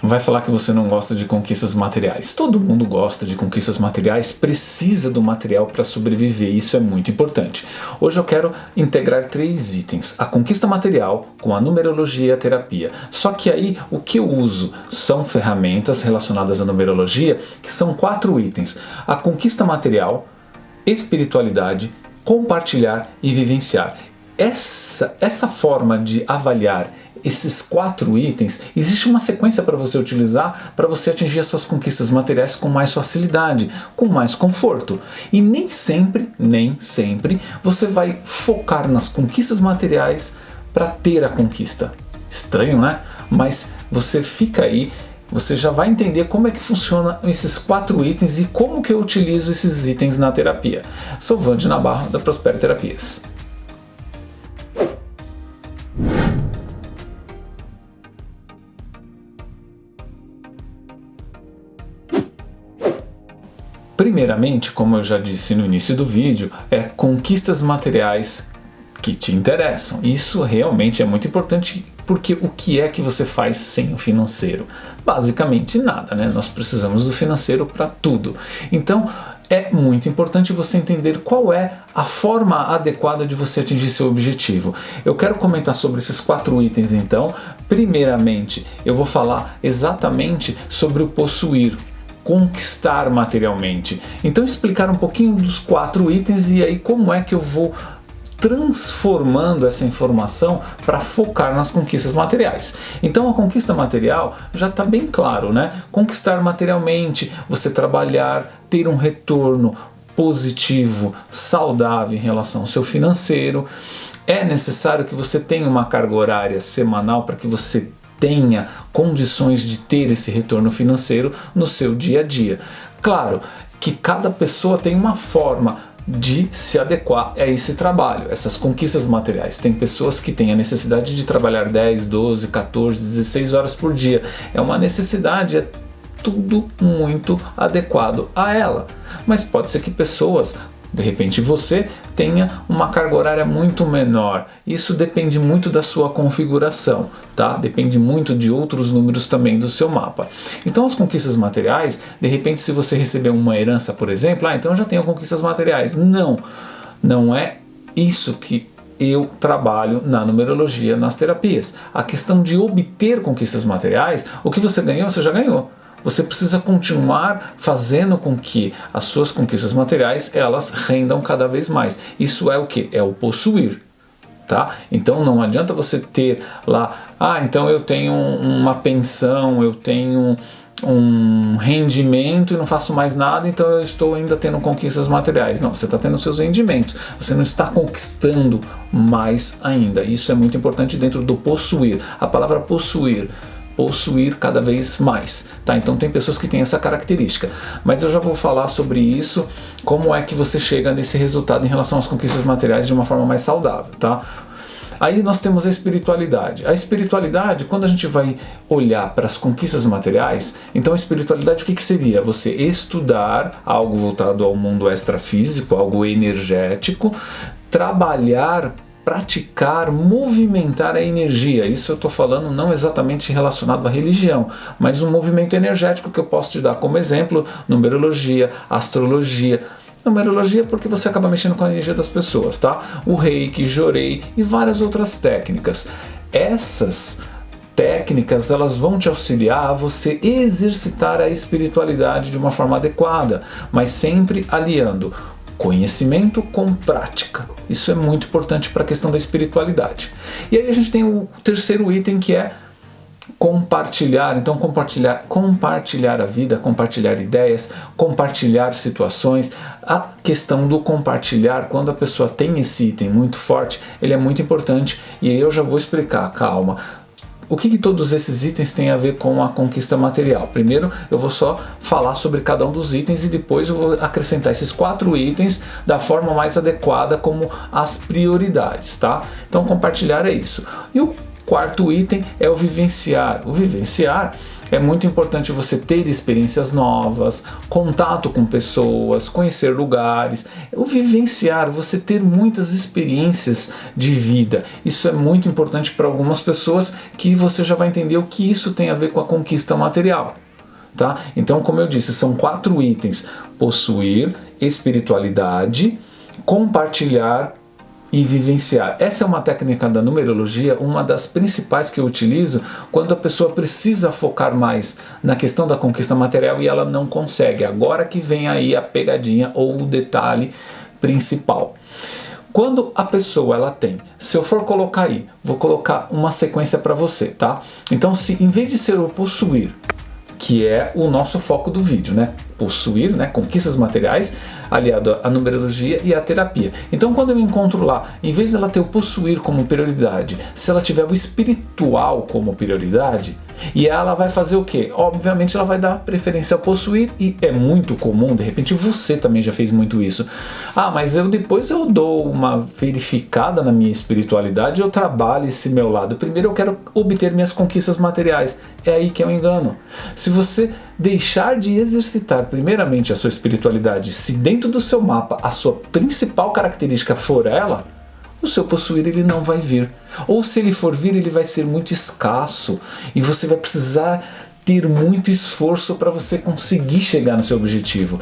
vai falar que você não gosta de conquistas materiais. Todo mundo gosta de conquistas materiais, precisa do material para sobreviver, isso é muito importante. Hoje eu quero integrar 3 itens, a conquista material com a numerologia e a terapia. Só que aí o que eu uso são ferramentas relacionadas à numerologia, que são 4 itens. A conquista material, espiritualidade, compartilhar e vivenciar. Essa forma de avaliar esses 4 itens, existe uma sequência para você utilizar para você atingir as suas conquistas materiais com mais facilidade, com mais conforto. E nem sempre você vai focar nas conquistas materiais para ter a conquista. Estranho, né? Mas você fica aí, você já vai entender como é que funciona esses 4 itens e como que eu utilizo esses itens na terapia. Sou Vande Nabarro da Prospera Terapias. Primeiramente, como eu já disse no início do vídeo, conquistas materiais que te interessam. Isso realmente é muito importante, porque o que é que você faz sem o financeiro? Basicamente nada, né? Nós precisamos do financeiro para tudo. Então é muito importante você entender qual é a forma adequada de você atingir seu objetivo. Eu quero comentar sobre esses 4 itens então. Primeiramente, eu vou falar exatamente sobre o possuir, conquistar materialmente. Então explicar um pouquinho dos 4 itens e aí como é que eu vou transformando essa informação para focar nas conquistas materiais. Então a conquista material já está bem claro, né? Conquistar materialmente, você trabalhar, ter um retorno positivo, saudável em relação ao seu financeiro. É necessário que você tenha uma carga horária semanal para que você tenha condições de ter esse retorno financeiro no seu dia a dia. Claro que cada pessoa tem uma forma de se adequar a esse trabalho, essas conquistas materiais. Tem pessoas que têm a necessidade de trabalhar 10, 12, 14, 16 horas por dia. É uma necessidade, é tudo muito adequado a ela. Mas pode ser que pessoas, de repente você, tenha uma carga horária muito menor. Isso depende muito da sua configuração, tá? Depende muito de outros números também do seu mapa. Então as conquistas materiais, de repente se você receber uma herança, por exemplo, então eu já tenho conquistas materiais. Não é isso que eu trabalho na numerologia, nas terapias. A questão de obter conquistas materiais, o que você ganhou, você já ganhou. Você precisa continuar fazendo com que as suas conquistas materiais elas rendam cada vez mais. Isso é o que? É o possuir, tá? Então não adianta você ter lá, então eu tenho uma pensão, eu tenho um rendimento e não faço mais nada, então eu estou ainda tendo conquistas materiais. Não, você está tendo seus rendimentos, você não está conquistando mais ainda. Isso é muito importante dentro do possuir. A palavra possuir cada vez mais, tá? Então tem pessoas que têm essa característica, mas eu já vou falar sobre isso, como é que você chega nesse resultado em relação às conquistas materiais de uma forma mais saudável, tá? Aí nós temos a espiritualidade. A espiritualidade, quando a gente vai olhar para as conquistas materiais, então a espiritualidade o que seria? Você estudar algo voltado ao mundo extrafísico, algo energético, trabalhar, praticar, movimentar a energia. Isso eu estou falando não exatamente relacionado à religião, mas um movimento energético que eu posso te dar como exemplo, numerologia, astrologia. Numerologia porque você acaba mexendo com a energia das pessoas, tá? O Reiki, Jorei e várias outras técnicas. Essas técnicas elas vão te auxiliar a você exercitar a espiritualidade de uma forma adequada, mas sempre aliando conhecimento com prática. Isso é muito importante para a questão da espiritualidade. E aí a gente tem o terceiro item que é compartilhar. Então compartilhar a vida, compartilhar ideias, compartilhar situações. A questão do compartilhar, quando a pessoa tem esse item muito forte, ele é muito importante e aí eu já vou explicar, calma. O que todos esses itens têm a ver com a conquista material? Primeiro eu vou só falar sobre cada um dos itens e depois eu vou acrescentar esses 4 itens da forma mais adequada como as prioridades, tá? Então compartilhar é isso. E o Quarto item é o vivenciar. O vivenciar é muito importante você ter experiências novas, contato com pessoas, conhecer lugares. O vivenciar, você ter muitas experiências de vida. Isso é muito importante para algumas pessoas, que você já vai entender o que isso tem a ver com a conquista material. Tá? Então, como eu disse, são 4 itens: possuir, espiritualidade, compartilhar e vivenciar. Essa é uma técnica da numerologia, uma das principais que eu utilizo quando a pessoa precisa focar mais na questão da conquista material e ela não consegue. Agora que vem aí a pegadinha ou o detalhe principal. Quando a pessoa ela tem, se eu for colocar aí, vou colocar uma sequência para você, tá? Então, se em vez de ser o possuir, que é o nosso foco do vídeo, né? Possuir, né? Conquistas materiais, aliado à numerologia e à terapia. Então, quando eu encontro lá, em vez de ela ter o possuir como prioridade, se ela tiver o espiritual como prioridade, e ela vai fazer o quê? Obviamente ela vai dar preferência ao possuir, e é muito comum, de repente você também já fez muito isso. Ah, mas depois eu dou uma verificada na minha espiritualidade, eu trabalho esse meu lado. Primeiro eu quero obter minhas conquistas materiais. É aí que é o engano. Se você deixar de exercitar primeiramente a sua espiritualidade, se dentro do seu mapa a sua principal característica for ela, o seu possuir ele não vai vir. Ou se ele for vir, ele vai ser muito escasso e você vai precisar ter muito esforço para você conseguir chegar no seu objetivo.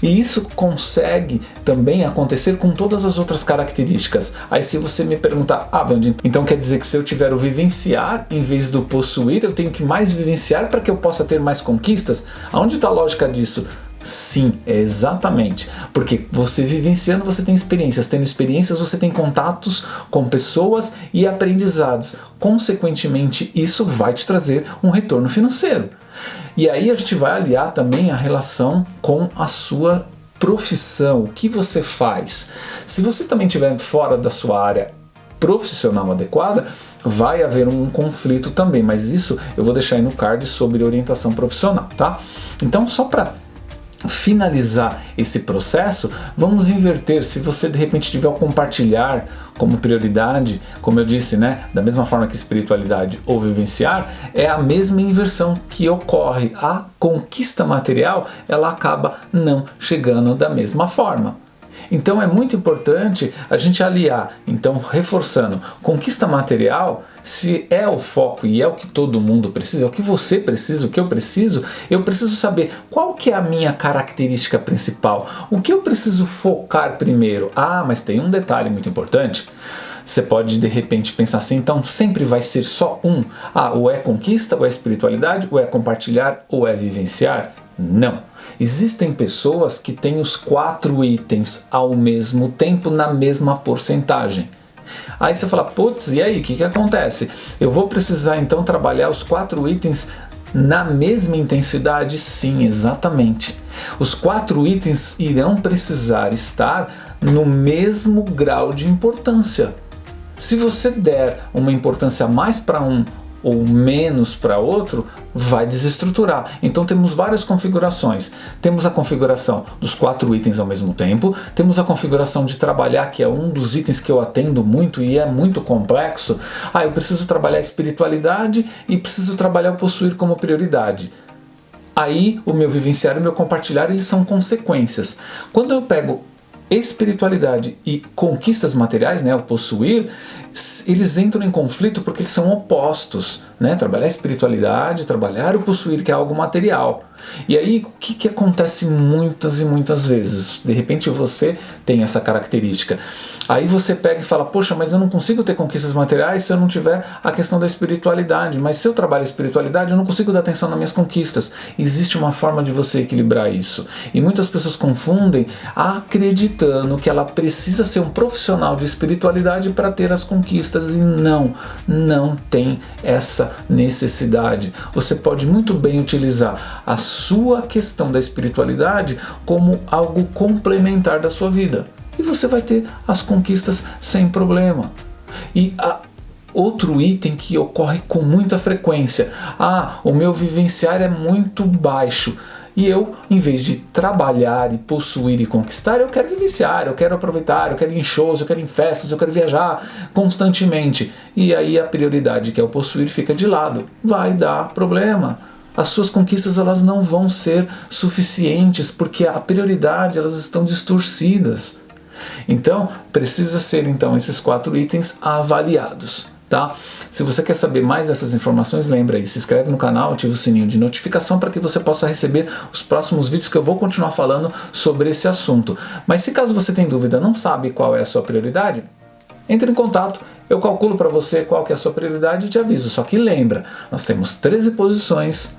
E isso consegue também acontecer com todas as outras características. Aí se você me perguntar, Vandy, então quer dizer que se eu tiver o vivenciar em vez do possuir, eu tenho que mais vivenciar para que eu possa ter mais conquistas? Aonde está a lógica disso? Sim, exatamente, porque você vivenciando você tem experiências, tendo experiências você tem contatos com pessoas e aprendizados, consequentemente isso vai te trazer um retorno financeiro. E aí a gente vai aliar também a relação com a sua profissão, o que você faz. Se você também estiver fora da sua área profissional adequada, vai haver um conflito também, mas isso eu vou deixar aí no card sobre orientação profissional, tá? Então, só para finalizar esse processo, vamos inverter. Se você de repente tiver o compartilhar como prioridade, como eu disse, né, da mesma forma que espiritualidade ou vivenciar, é a mesma inversão que ocorre. A conquista material, ela acaba não chegando da mesma forma. Então é muito importante a gente aliar, então reforçando, conquista material, se é o foco e é o que todo mundo precisa, é o que você precisa, o que eu preciso saber qual que é a minha característica principal, o que eu preciso focar primeiro. Ah, mas tem um detalhe muito importante. Você pode de repente pensar assim, então sempre vai ser só um. Ah, ou é conquista, ou é espiritualidade, ou é compartilhar, ou é vivenciar? Não. Existem pessoas que têm os 4 itens ao mesmo tempo na mesma porcentagem. Aí você fala, putz, e aí, o que acontece? Eu vou precisar então trabalhar os 4 itens na mesma intensidade? Sim, exatamente. Os 4 itens irão precisar estar no mesmo grau de importância. Se você der uma importância mais para um ou menos para outro, vai desestruturar. Então temos várias configurações. Temos a configuração dos 4 itens ao mesmo tempo, temos a configuração de trabalhar, que é um dos itens que eu atendo muito e é muito complexo. Ah, eu preciso trabalhar a espiritualidade e preciso trabalhar o possuir como prioridade. Aí o meu vivenciar e o meu compartilhar, eles são consequências. Quando eu pego espiritualidade e conquistas materiais, né, o possuir, eles entram em conflito porque eles são opostos, né? Trabalhar a espiritualidade, trabalhar o possuir, que é algo material. E aí, o que acontece muitas e muitas vezes? De repente você tem essa característica. Aí você pega e fala, poxa, mas eu não consigo ter conquistas materiais se eu não tiver a questão da espiritualidade. Mas se eu trabalho a espiritualidade, eu não consigo dar atenção nas minhas conquistas. Existe uma forma de você equilibrar isso. E muitas pessoas confundem acreditando que ela precisa ser um profissional de espiritualidade para ter as conquistas. E não tem essa necessidade. Você pode muito bem utilizar a sua questão da espiritualidade como algo complementar da sua vida. E você vai ter as conquistas sem problema. E outro item que ocorre com muita frequência. Ah, o meu vivenciar é muito baixo. E eu, em vez de trabalhar e possuir e conquistar, eu quero vivenciar, eu quero aproveitar, eu quero ir em shows, eu quero ir em festas, eu quero viajar constantemente. E aí a prioridade, que é o possuir, fica de lado. Vai dar problema. As suas conquistas, elas não vão ser suficientes, porque a prioridade, elas estão distorcidas. Então, precisa ser então esses 4 itens avaliados, tá? Se você quer saber mais dessas informações, lembra aí, se inscreve no canal, ativa o sininho de notificação para que você possa receber os próximos vídeos que eu vou continuar falando sobre esse assunto. Mas se caso você tem dúvida, não sabe qual é a sua prioridade, entre em contato, eu calculo para você qual que é a sua prioridade e te aviso. Só que lembra, nós temos 13 posições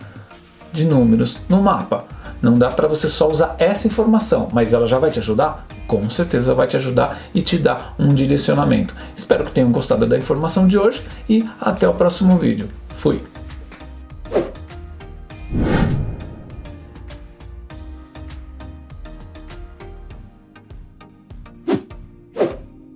de números no mapa. Não dá para você só usar essa informação, mas ela já vai te ajudar? Com certeza vai te ajudar e te dar um direcionamento. Espero que tenham gostado da informação de hoje e até o próximo vídeo. Fui!